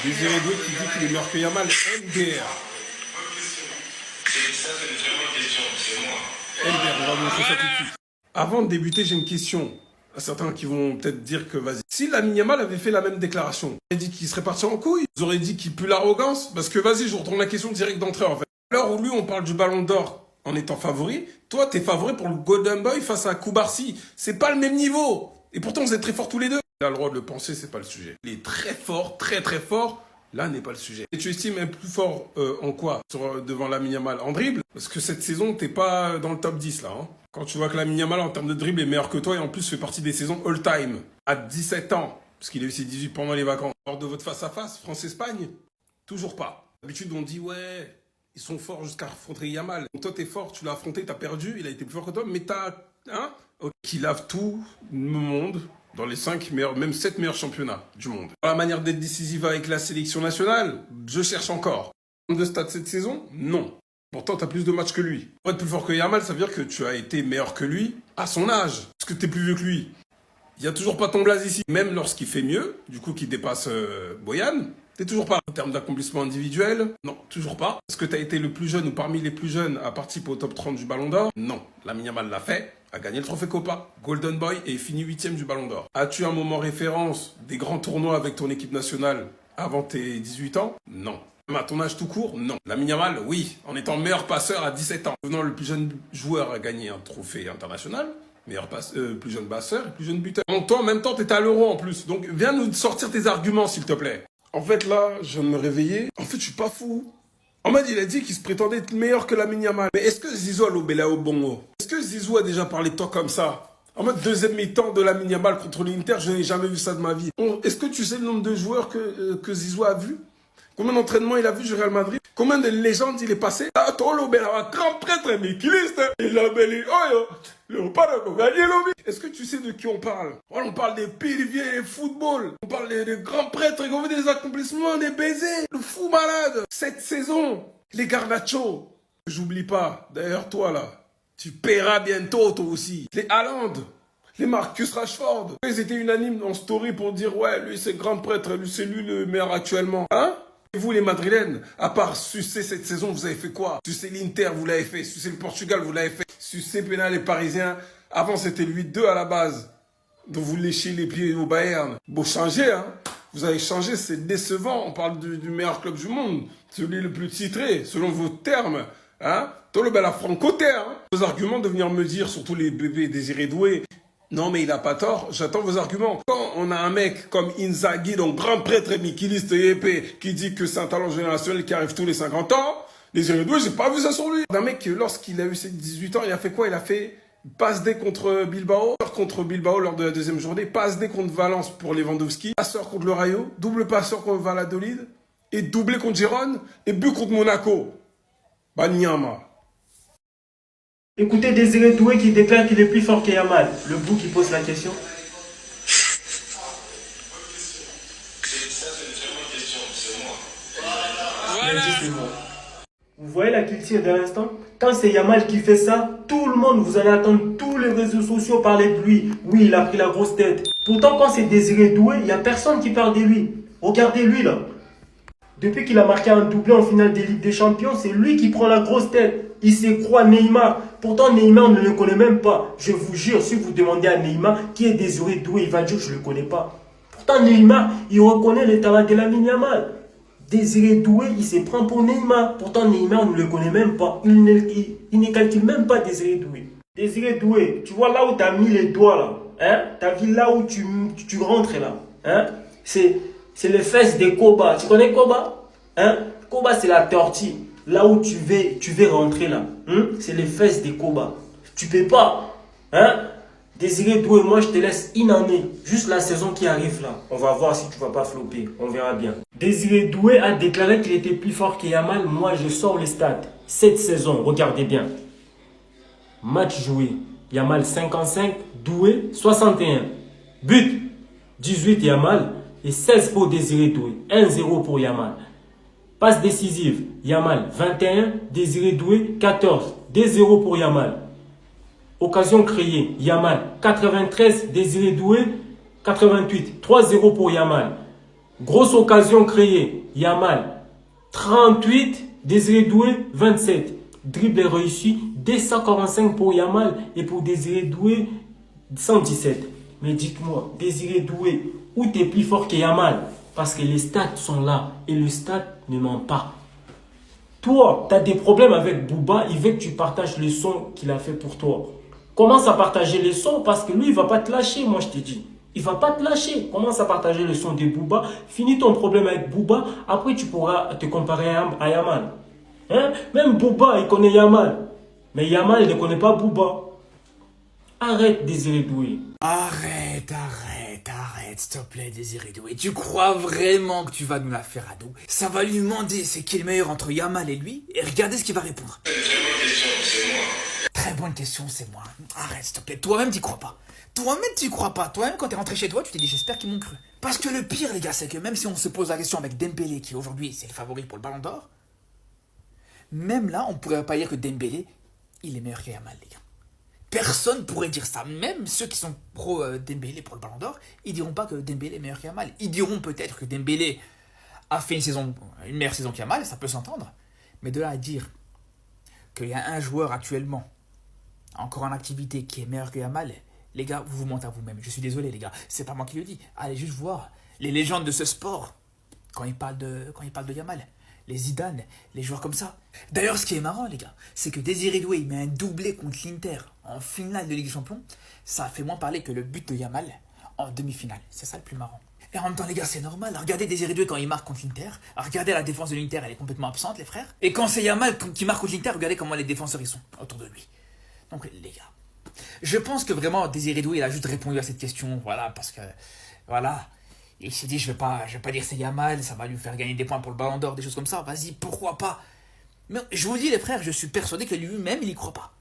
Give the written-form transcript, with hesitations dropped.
Désiré Doué qui dit qu'il est meilleur que Yamal. MDR. MDR, on va montrer ça tout de suite. Avant de débuter, j'ai une question. À certains qui vont peut-être dire que vas-y. Si Lamine Yamal avait fait la même déclaration, vous auriez dit qu'il serait parti en couille. Vous auriez dit qu'il pue l'arrogance. Parce que vas-y, je vous retourne la question direct d'entrée en fait. À l'heure où lui, on parle du Ballon d'Or en étant favori, toi, t'es favori pour le Golden Boy face à Koubarsi. C'est pas le même niveau. Et pourtant, vous êtes très forts tous les deux. Il a le droit de le penser, c'est pas le sujet. Il est très fort, très très fort. Là n'est pas le sujet. Et tu estimes être plus fort en quoi devant Lamine Yamal? En dribble? Parce que cette saison, t'es pas dans le top 10 là. Hein. Quand tu vois que Lamine Yamal en termes de dribble est meilleur que toi et en plus fait partie des saisons all-time. À 17 ans, parce qu'il a eu ses 18 pendant les vacances. Lors de votre face-à-face, France-Espagne, toujours pas. D'habitude, on dit ouais, ils sont forts jusqu'à affronter Yamal. Donc toi, t'es fort, tu l'as affronté, t'as perdu, il a été plus fort que toi, mais t'as... Hein, qui lave tout le monde dans les 5 meilleurs, même 7 meilleurs championnats du monde. La manière d'être décisive avec la sélection nationale, je cherche encore. De stade cette saison, non. Pourtant, tu as plus de matchs que lui. Pour être plus fort que Yamal, ça veut dire que tu as été meilleur que lui à son âge. Parce que tu es plus vieux que lui. Il n'y a toujours pas ton blaze ici. Même lorsqu'il fait mieux, du coup, qu'il dépasse Boyan, t'es toujours pas. En termes d'accomplissement individuel, non, toujours pas. Est-ce que tu as été le plus jeune ou parmi les plus jeunes à participer au top 30 du Ballon d'Or? Non. Lamine Yamal l'a fait, a gagné le trophée Copa, Golden Boy et fini 8e du Ballon d'Or. As-tu un moment référence des grands tournois avec ton équipe nationale avant tes 18 ans? Non. Même à ton âge tout court? Non. Lamine Yamal, oui, en étant meilleur passeur à 17 ans. Devenant le plus jeune joueur à gagner un trophée international, plus jeune passeur et plus jeune buteur. Donc toi, en même temps, t'étais à l'Euro en plus. Donc viens nous sortir tes arguments, s'il te plaît. En fait, là, je viens de me réveiller. En fait, je suis pas fou. Ahmad, il a dit qu'il se prétendait être meilleur que Lamine Yamal. Mais est-ce que Zizou a l'obéla au bongo? Est-ce que Zizou a déjà parlé de toi comme ça? En mode deuxième mi-temps de Lamine Yamal contre l'Inter, je n'ai jamais vu ça de ma vie. Est-ce que tu sais le nombre de joueurs que Zizou a vu? Combien d'entraînements il a vu du Real Madrid? Combien de légendes il est passé? Ah, toi, l'obéla, grand prêtre, mikiliste. Il a belé, oh, le pas de gagner l'obé. Est-ce que tu sais de qui on parle? On parle des piliers et football. On parle des grands prêtres qui ont fait des accomplissements, des baisers. Le fou malade. Cette saison, les Garnacho. J'oublie pas. D'ailleurs, toi, là, tu paieras bientôt, toi aussi. Les Haaland. Les Marcus Rashford. Ils étaient unanimes en story pour dire, ouais, lui, c'est grand prêtre. Lui, c'est lui le meilleur actuellement. Hein? Et vous, les Madrilènes, à part sucer cette saison, vous avez fait quoi? Sucer l'Inter, vous l'avez fait. Sucer le Portugal, vous l'avez fait. Sucer Pénal les Parisiens. Avant, c'était le 8-2 à la base. Donc, vous léchez les pieds au Bayern. Bon, changez, hein. Vous avez changé, c'est décevant. On parle du meilleur club du monde. Celui le plus titré, selon vos termes. Hein? Toi, la franco-terre. Hein. Vos arguments de venir me dire, surtout les bébés Désiré Doué, non, mais il a pas tort. J'attends vos arguments. Quand on a un mec comme Inzaghi, donc grand prêtre et mikiliste et épée, qui dit que c'est un talent générationnel qui arrive tous les 50 ans, Désiré Doué, j'ai pas vu ça sur lui. Un mec, lorsqu'il a eu ses 18 ans, il a fait quoi? Il a fait passe D contre Bilbao lors de la deuxième journée, passe D contre Valence pour Lewandowski, passeur contre le Rayo, double passeur contre Valladolid, et doublé contre Gérone, et but contre Monaco. Banyama. Écoutez Désiré Doué qui déclare qu'il est plus fort que Yamal. Le bout qui pose la question. Voilà. Vous voyez la qu'il tire de l'instant? Quand c'est Yamal qui fait ça, tout le monde, vous allez attendre tous les réseaux sociaux parler de lui. Oui, il a pris la grosse tête. Pourtant, quand c'est Désiré Doué, il n'y a personne qui parle de lui. Regardez-lui là. Depuis qu'il a marqué un doublé en finale des Ligues des Champions, c'est lui qui prend la grosse tête. Il se croit Neymar. Pourtant, Neymar ne le connaît même pas. Je vous jure, si vous demandez à Neymar qui est Désiré Doué, il va dire que je ne le connais pas. Pourtant, Neymar, il reconnaît le talent de Lamine Yamal. Désiré Doué, il se prend pour Neymar. Pourtant, Neymar ne le connaît même pas. Il ne calcule même pas Désiré Doué. Désiré Doué, tu vois là où tu as mis les doigts là. Hein? Tu as vu là où tu rentres là. Hein? C'est les fesses des Koba. Tu connais Koba? Hein? Koba, c'est la tortille. Là où tu veux rentrer là. Hein? C'est les fesses des Koba. Tu peux pas. Hein? Désiré Doué, moi je te laisse une année. Juste la saison qui arrive là. On va voir si tu vas pas flopper. On verra bien. Désiré Doué a déclaré qu'il était plus fort que Yamal. Moi je sors les stats. Cette saison, regardez bien. Match joué. Yamal 55, Doué 61. But 18 Yamal. Et 16 pour Désiré Doué. 1-0 pour Yamal. Passe décisive. Yamal 21. Désiré Doué 14. 2-0 pour Yamal. Occasion créée. Yamal 93. Désiré Doué 88. 3-0 pour Yamal. Grosse occasion créée, Yamal. 38, Désiré Doué, 27. Dribble est réussi, 245 pour Yamal et pour Désiré Doué, 117. Mais dites-moi, Désiré Doué, où t'es plus fort que Yamal? Parce que les stats sont là et le stat ne ment pas. Toi, tu as des problèmes avec Booba, il veut que tu partages le son qu'il a fait pour toi. Commence à partager les sons parce que lui, il va pas te lâcher, moi je te dis. Il va pas te lâcher. Commence à partager le son de Booba. Finis ton problème avec Booba. Après, tu pourras te comparer à Yamal. Hein? Même Booba, il connaît Yamal. Mais Yamal, il ne connaît pas Booba. Arrête, Désiré Doué. Arrête, s'il te plaît, Désiré Doué. Tu crois vraiment que tu vas nous la faire à nous? Ça va lui demander c'est qui est le meilleur entre Yamal et lui, et regardez ce qu'il va répondre. Très bonne question, c'est moi. Arrête, s'il te plaît. Toi-même, t'y crois pas. Toi-même, quand t'es rentré chez toi, tu t'es dit j'espère qu'ils m'ont cru. Parce que le pire, les gars, c'est que même si on se pose la question avec Dembélé, qui aujourd'hui c'est le favori pour le Ballon d'Or, même là, on pourrait pas dire que Dembélé, il est meilleur que Yamal, les gars. Personne pourrait dire ça. Même ceux qui sont pro Dembélé pour le Ballon d'Or, ils diront pas que Dembélé est meilleur que Yamal. Ils diront peut-être que Dembélé a fait une meilleure saison que Yamal, ça peut s'entendre. Mais de là à dire qu'il y a un joueur actuellement encore en activité qui est meilleur que Yamal, les gars, vous vous mentez à vous-même. Je suis désolé, les gars, c'est pas moi qui le dis. Allez juste voir les légendes de ce sport quand ils parlent de Yamal. Les Zidane, les joueurs comme ça. D'ailleurs, ce qui est marrant, les gars, c'est que Désiré Doué, il met un doublé contre l'Inter en finale de Ligue des Champions. Ça a fait moins parler que le but de Yamal en demi-finale. C'est ça le plus marrant. Et en même temps, les gars, c'est normal. Regardez Désiré Doué quand il marque contre l'Inter. Regardez la défense de l'Inter, elle est complètement absente, les frères. Et quand c'est Yamal qui marque contre l'Inter, regardez comment les défenseurs ils sont autour de lui. Donc, les gars, je pense que vraiment, Désiré Doué, il a juste répondu à cette question. Voilà, parce que, voilà. Il s'est dit, je vais pas dire c'est Yamal, ça va lui faire gagner des points pour le Ballon d'Or, des choses comme ça. Vas-y, pourquoi pas? Mais je vous dis, les frères, je suis persuadé que lui-même, il y croit pas.